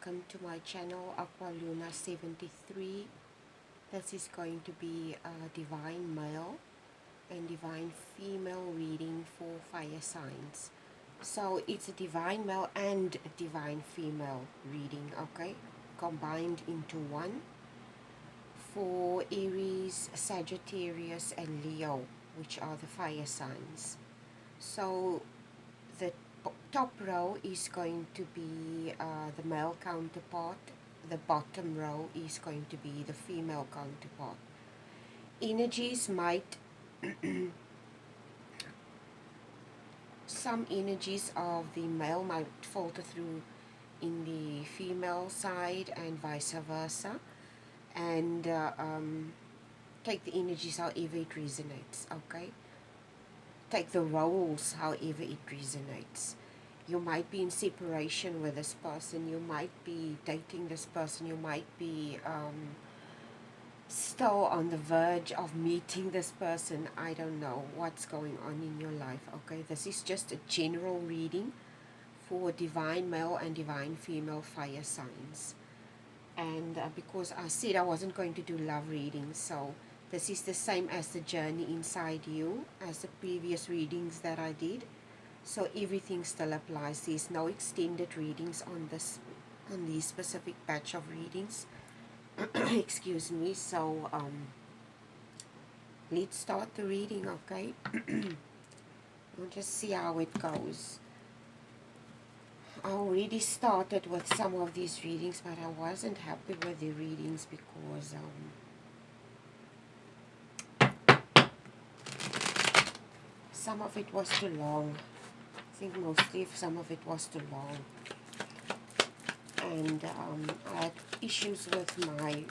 welcome to my channel Aqualuna 73. This is going to be a divine male and divine female reading for fire signs. So it's a divine male and a divine female reading, okay, combined into one for Aries, Sagittarius and Leo, which are the fire signs. So the top row is going to be the male counterpart. The bottom row is going to be the female counterpart. Energies might some energies of the male might filter through in the female side and vice versa, and take the energies however it resonates, okay? Take the roles however it resonates. You might be in separation with this person, you might be dating this person, you might be still on the verge of meeting this person. I don't know what's going on in your life, okay? This is just a general reading for divine male and divine female fire signs. And because I said I wasn't going to do love readings, so this is the same as the journey inside you as the previous readings that I did. So everything still applies. There's no extended readings on this, on these specific batch of readings. Excuse me. So let's start the reading, okay? We'll just see how it goes. I already started with some of these readings, but I wasn't happy with the readings because some of it was too long. I think mostly some of it was too long. And I had issues with my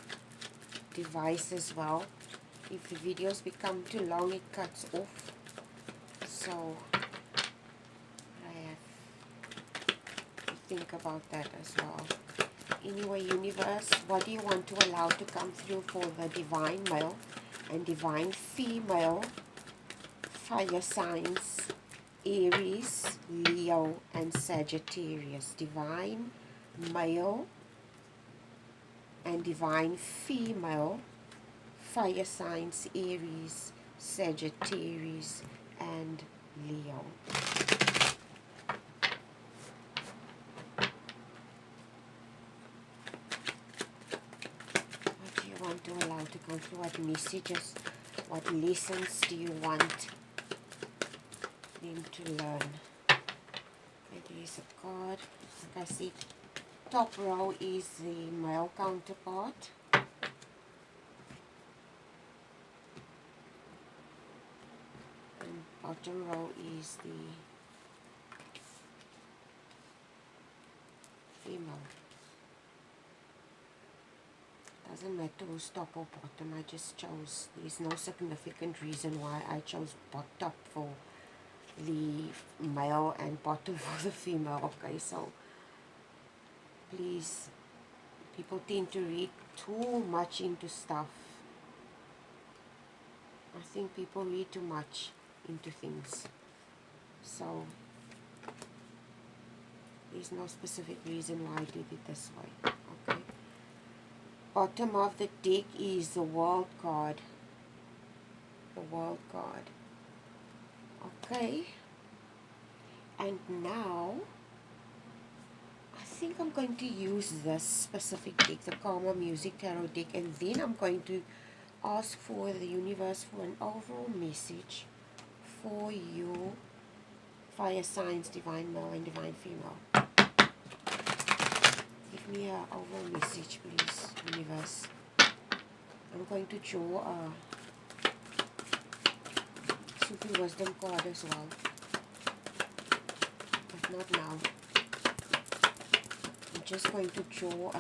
device as well. If the videos become too long, it cuts off. So I have to think about that as well. Anyway, universe, what do you want to allow to come through for the divine male and divine female fire signs, Aries, Leo and Sagittarius? Divine male and divine female fire signs, Aries, Sagittarius and Leo. What do you want to allow to come through? What messages, what lessons do you want them to learn? There is a card. Like I said, top row is the male counterpart. And bottom row is the female. Doesn't matter who's top or bottom, I just chose. There's no significant reason why I chose top for the male and bottom for the female, okay? So please, people tend to read too much into stuff. I think people read too much into things. So there's no specific reason why I did it this way, okay? Bottom of the deck is the World card. The World card. Okay. And now I think I'm going to use this specific deck, the Karma Music Tarot deck, and then I'm going to ask for the universe for an overall message for you fire signs, divine male and divine female. Give me an overall message, please, universe. I'm going to draw a Sufi Wisdom card as well, but not now. I'm just going to draw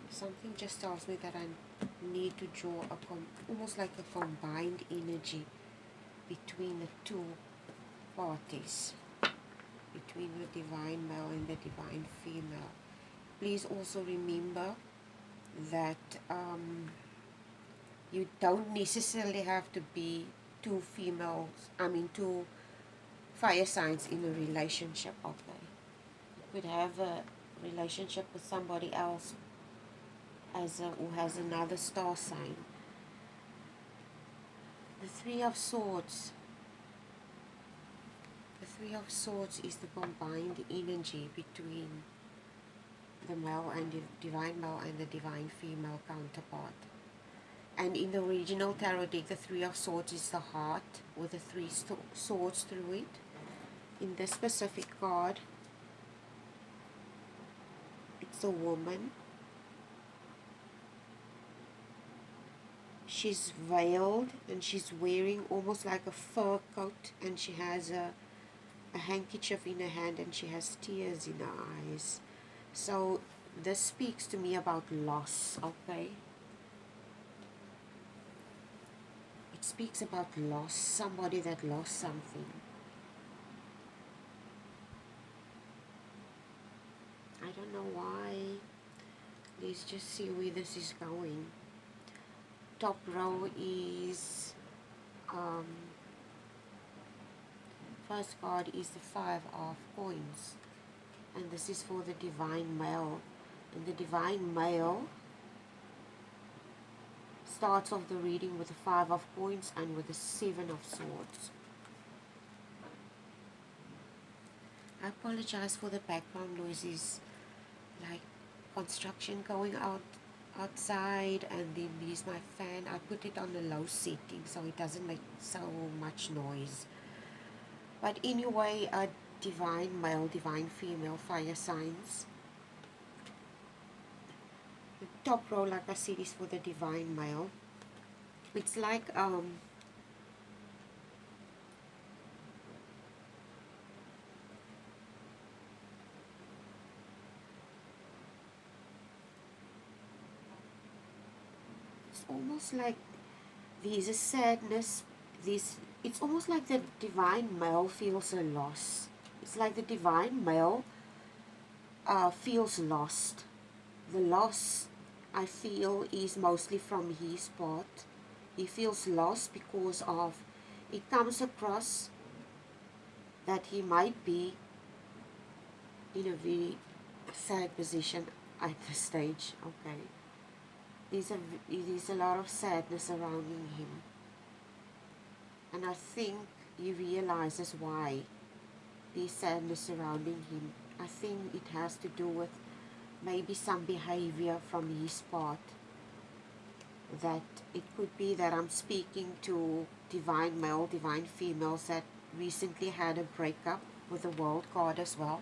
something just tells me that I need to draw a almost like a combined energy between the two parties, between the divine male and the divine female. Please also remember that you don't necessarily have to be two fire signs in a relationship. Okay, you could have a relationship with somebody else who has another star sign. The Three of Swords. The Three of Swords is the combined energy between the male and the divine male and the divine female counterpart. And in the original tarot deck, the Three of Swords is the heart with the three swords through it. In this specific card, it's a woman. She's veiled and she's wearing almost like a fur coat, and she has a handkerchief in her hand and she has tears in her eyes. So this speaks to me about loss, okay? It speaks about loss, somebody that lost something. I don't know why. Let's just see where this is going. Top row is first card is the Five of Coins, and this is for the divine male. And the divine male starts off the reading with the Five of Coins and with the Seven of Swords. I apologize for the background noises, like construction going outside, and then there's my fan. I put it on the low setting so it doesn't make so much noise. But anyway, a divine male, divine female, fire signs. The top row, like I said, is for the divine male. It's like it's almost like there's a sadness. It's almost like the divine male feels a loss. It's like the divine male feels lost. The loss, I feel, is mostly from his part. He feels lost because of, it comes across that he might be in a very sad position at this stage, okay? There's a lot of sadness surrounding him. And I think he realizes why there's sadness surrounding him. I think it has to do with maybe some behavior from his part. That it could be that I'm speaking to divine male, divine females that recently had a breakup, with the World card as well,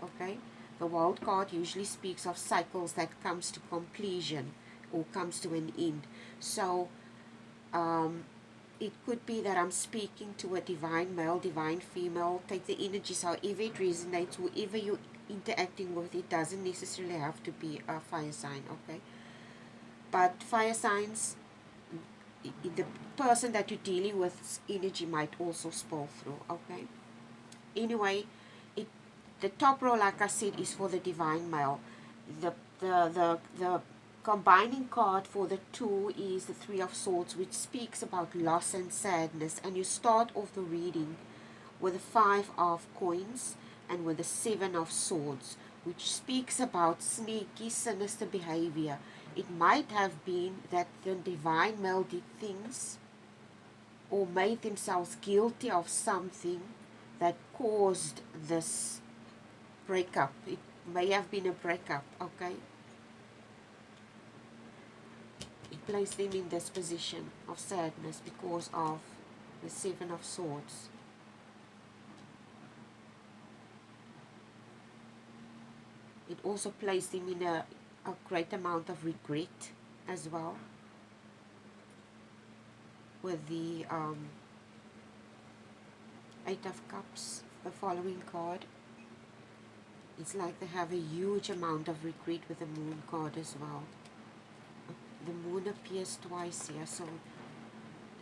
okay? The World card usually speaks of cycles that comes to completion or comes to an end. So it could be that I'm speaking to a divine male, divine female. Take the energies however it resonates, whoever you're interacting with. It doesn't necessarily have to be a fire sign, okay? But fire signs, the person that you're dealing with's energy might also spill through, okay? Anyway, the top row, like I said, is for the divine male. The combining card for the two is the Three of Swords, which speaks about loss and sadness. And you start off the reading with the Five of Coins and with the Seven of Swords, which speaks about sneaky, sinister behavior. It might have been that the divine male did things or made themselves guilty of something that caused this breakup. It may have been a breakup, okay? It placed them in this position of sadness because of the Seven of Swords. It also placed him in a great amount of regret as well, with the Eight of Cups, the following card. It's like they have a huge amount of regret with the Moon card as well. The Moon appears twice here, so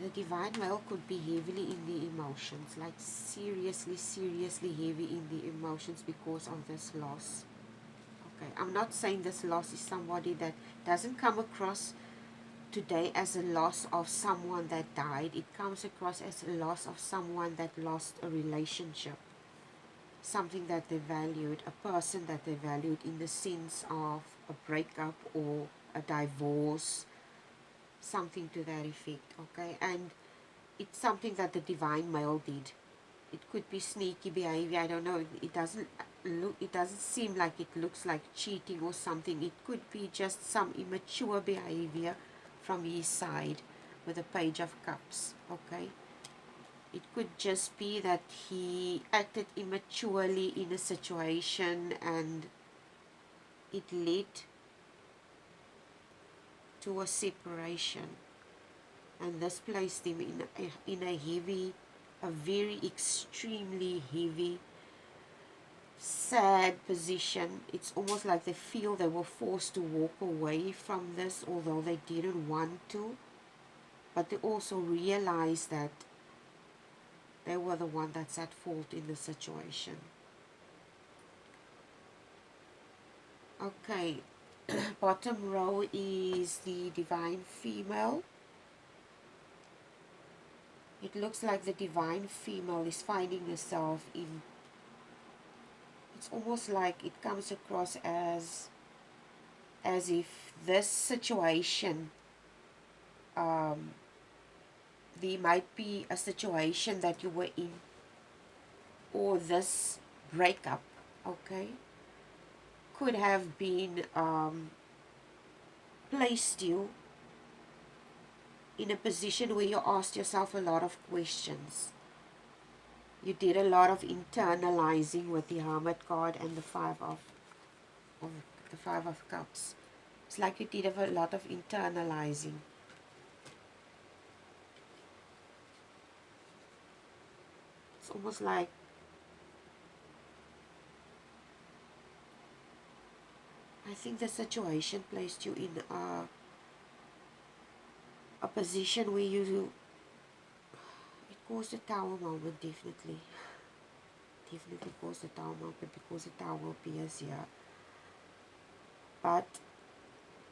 the divine male could be heavily in the emotions, like seriously heavy in the emotions because of this loss. Okay, I'm not saying this loss is somebody that doesn't come across today as a loss of someone that died. It comes across as a loss of someone that lost a relationship, something that they valued, a person that they valued, in the sense of a breakup or a divorce, something to that effect. Okay, and it's something that the divine male did. It could be sneaky behavior, I don't know. It doesn't look, it doesn't seem like it looks like cheating or something. It could be just some immature behavior from his side with a Page of Cups. Okay, it could just be that he acted immaturely in a situation and it led to a separation, and this placed him in a heavy, a very extremely heavy, sad position. It's almost like they feel they were forced to walk away from this, although they didn't want to, but they also realize that they were the one that's at fault in the situation. Okay, bottom row is the divine female. It looks like the divine female is finding herself in, it's almost like it comes across as if this situation, there might be a situation that you were in, or this breakup, okay, could have been placed you in a position where you asked yourself a lot of questions. You did a lot of internalizing with the Hermit card and the Five of Cups. It's like you did a lot of internalizing. It's almost like I think the situation placed you in a position where you, it caused a tower moment, definitely caused a tower moment, because the tower appears here. But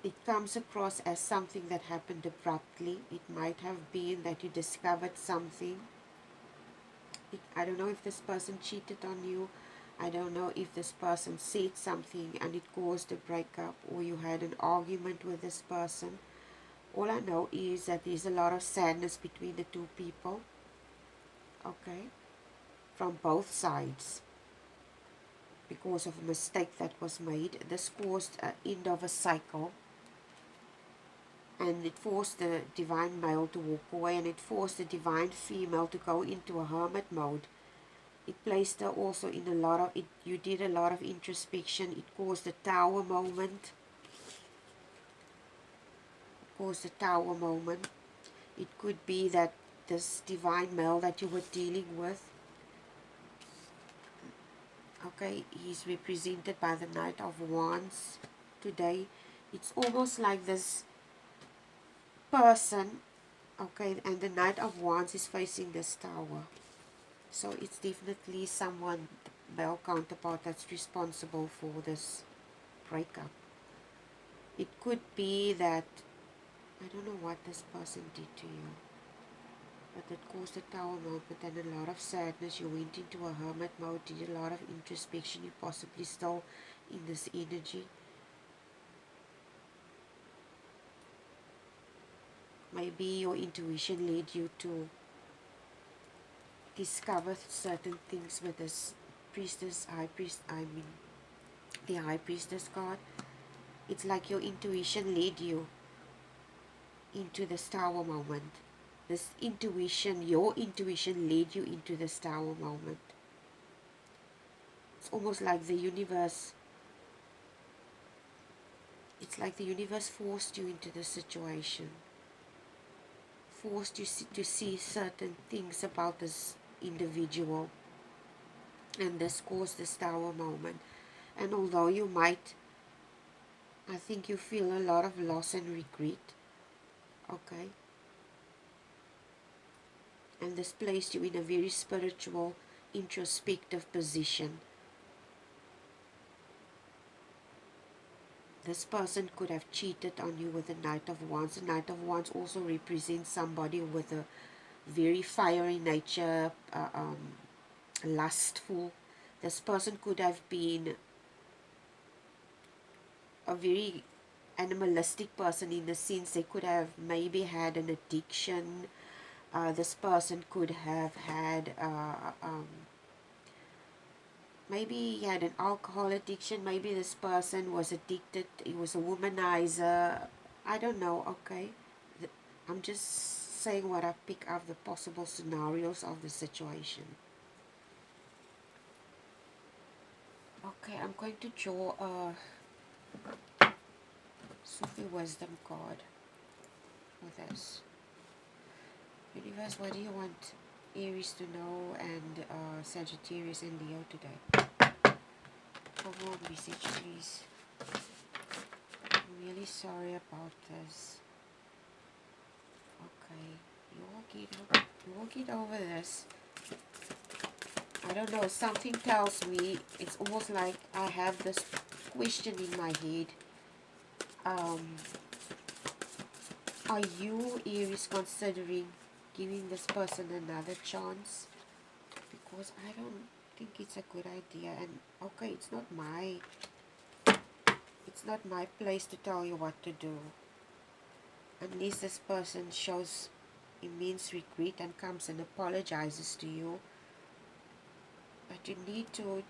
it comes across as something that happened abruptly. It might have been that you discovered something. I don't know if this person cheated on you. I don't know if this person said something and it caused a breakup, or you had an argument with this person. All I know is that there's a lot of sadness between the two people, okay, from both sides, because of a mistake that was made. This caused an end of a cycle, and it forced the divine male to walk away, and it forced the divine female to go into a hermit mode. It placed her also in a lot of, you did a lot of introspection. It caused the tower moment. It could be that this divine male that you were dealing with, okay, he's represented by the Knight of Wands today. It's almost like this person, okay, and the Knight of Wands is facing this tower. So it's definitely someone, male counterpart, that's responsible for this breakup. It could be that, I don't know what this person did to you, but it caused a tower moment and a lot of sadness. You went into a hermit mode, did a lot of introspection. You possibly still in this energy. Maybe your intuition led you to discover certain things with this priestess, high priest, the high priestess card. It's like your intuition led you into this tower moment. This intuition, your intuition led you into this tower moment. It's almost like the universe, it's like the universe forced you into this situation. Forced you to see certain things about this individual. And this caused this tower moment. And although you might, I think you feel a lot of loss and regret. Okay. And this placed you in a very spiritual, introspective position. this person could have cheated on you with the Knight of Wands. The Knight of Wands also represents somebody with a very fiery nature, lustful. This person could have been a very animalistic person, in the sense they could have maybe had an addiction. This person could have had maybe he had an alcohol addiction. Maybe this person was addicted. He was a womanizer. I don't know. Okay, I'm just saying what I pick up, the possible scenarios of the situation. Okay, I'm going to draw a Sufi wisdom card for this. Universe, what do you want Aries to know, and Sagittarius and Leo today? For more message, please. I'm really sorry about this. Okay, you will get over this. I don't know, something tells me, it's almost like I have this question in my head. Are you, Aries, considering giving this person another chance? Because I don't think it's a good idea. And okay, it's not my place to tell you what to do, unless this person shows immense regret and comes and apologizes to you. But you need to,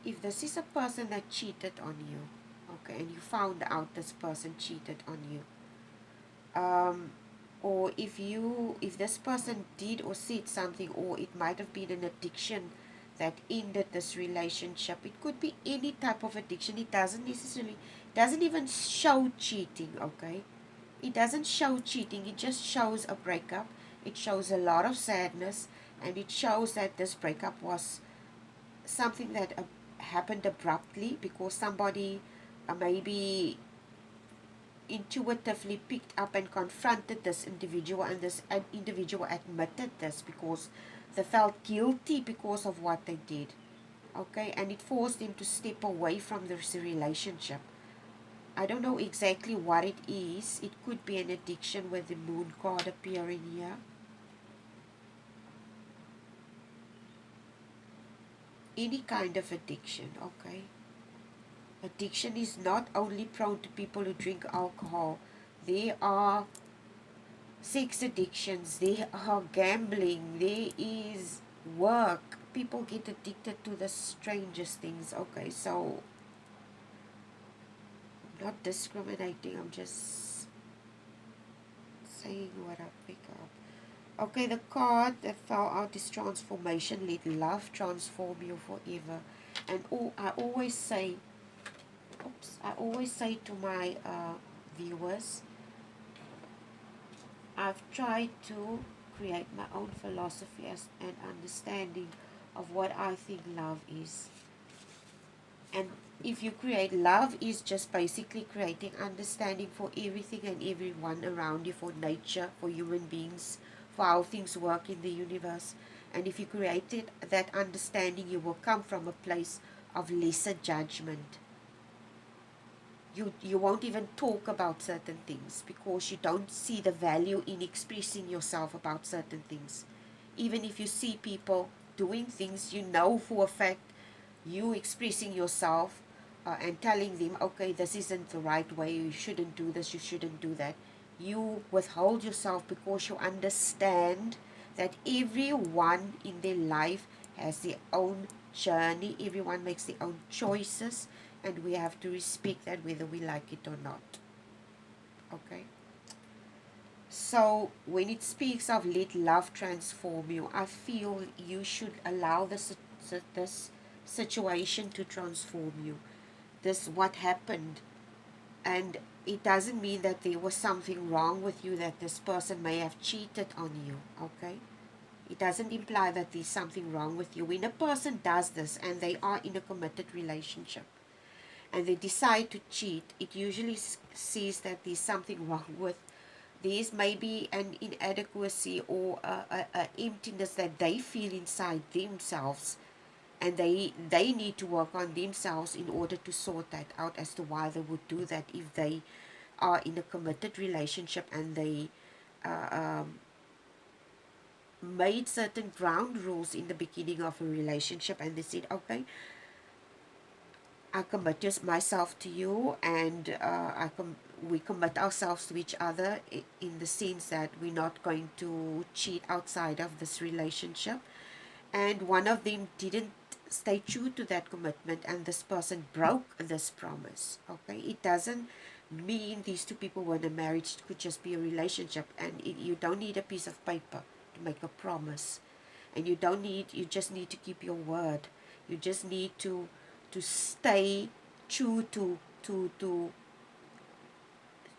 if this is a person that cheated on you, okay, and you found out this person cheated on you, or if this person did or said something, or it might have been an addiction that ended this relationship. It could be any type of addiction. It doesn't even show cheating, okay? It doesn't show cheating. It just shows a breakup. It shows a lot of sadness, and it shows that this breakup was something that happened abruptly because somebody maybe intuitively picked up and confronted this individual, and this individual admitted this because they felt guilty because of what they did, okay, and it forced them to step away from this relationship. I don't know exactly what it is. It could be an addiction with the moon card appearing here. Any kind of addiction, okay. Addiction is not only prone to people who drink alcohol. There are sex addictions, there are gambling, there is work. People get addicted to the strangest things, okay. So I'm not discriminating, I'm just saying what I pick up. Okay, the card that fell out is transformation. Let love transform you forever. And I always say to my viewers, I've tried to create my own philosophy and understanding of what I think love is. And if you create love, is just basically creating understanding for everything and everyone around you, for nature, for human beings, for how things work in the universe. And if you created that understanding, you will come from a place of lesser judgment. You won't even talk about certain things because you don't see the value in expressing yourself about certain things. Even if you see people doing things, you know for a fact, you expressing yourself and telling them, okay, this isn't the right way, you shouldn't do this, you shouldn't do that. You withhold yourself because you understand that everyone in their life has their own journey, everyone makes their own choices, and we have to respect that whether we like it or not. Okay? So when it speaks of let love transform you, I feel you should allow this situation to transform you. This what happened, and it doesn't mean that there was something wrong with you, that this person may have cheated on you, okay? It doesn't imply that there's something wrong with you. When a person does this and they are in a committed relationship and they decide to cheat, it usually says that there's something wrong with, there's maybe an inadequacy or a emptiness that they feel inside themselves, and they need to work on themselves in order to sort that out as to why they would do that if they are in a committed relationship and they made certain ground rules in the beginning of a relationship, and they said, okay, I commit myself to you, and we commit ourselves to each other in the sense that we're not going to cheat outside of this relationship. And one of them didn't stay true to that commitment, and this person broke this promise. Okay, it doesn't mean these two people were in a marriage. It could just be a relationship, and you don't need a piece of paper to make a promise, and you just need to keep your word. You just need to stay true to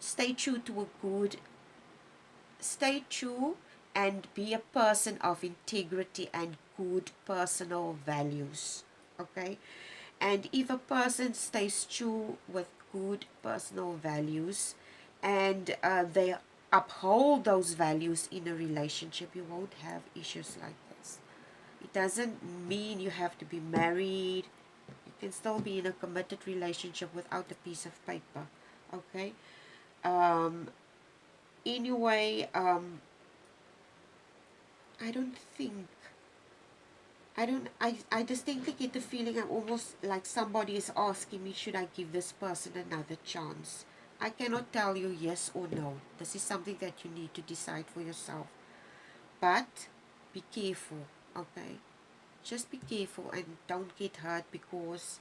stay true to a good stay true and be a person of integrity and good personal values. Okay, and if a person stays true with good personal values, and they uphold those values in a relationship, you won't have issues like this. It doesn't mean you have to be married. You can still be in a committed relationship without a piece of paper. Okay. um anyway, I don't think I distinctly get the feeling I'm almost like somebody is asking me, should I give this person another chance? I cannot tell you yes or no. This is something that you need to decide for yourself. But be careful, okay? Just be careful and don't get hurt, because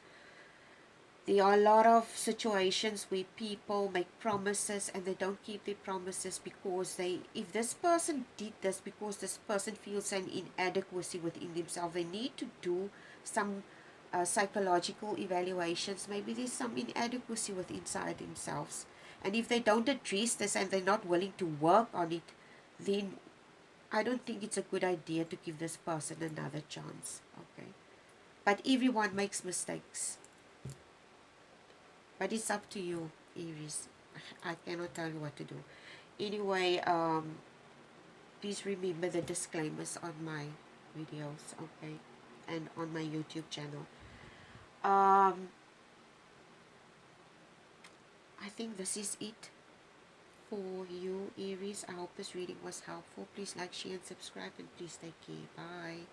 there are a lot of situations where people make promises and they don't keep their promises because if this person did this because this person feels an inadequacy within themselves, they need to do some psychological evaluations. Maybe there's some inadequacy within inside themselves. And if they don't address this and they're not willing to work on it, then I don't think it's a good idea to give this person another chance. Okay. But everyone makes mistakes. But it's up to you, Aries. I cannot tell you what to do. Anyway, please remember the disclaimers on my videos, okay? And on my YouTube channel. I think this is it for you, Aries. I hope this reading was helpful. Please like, share, and subscribe. And please take care. Bye.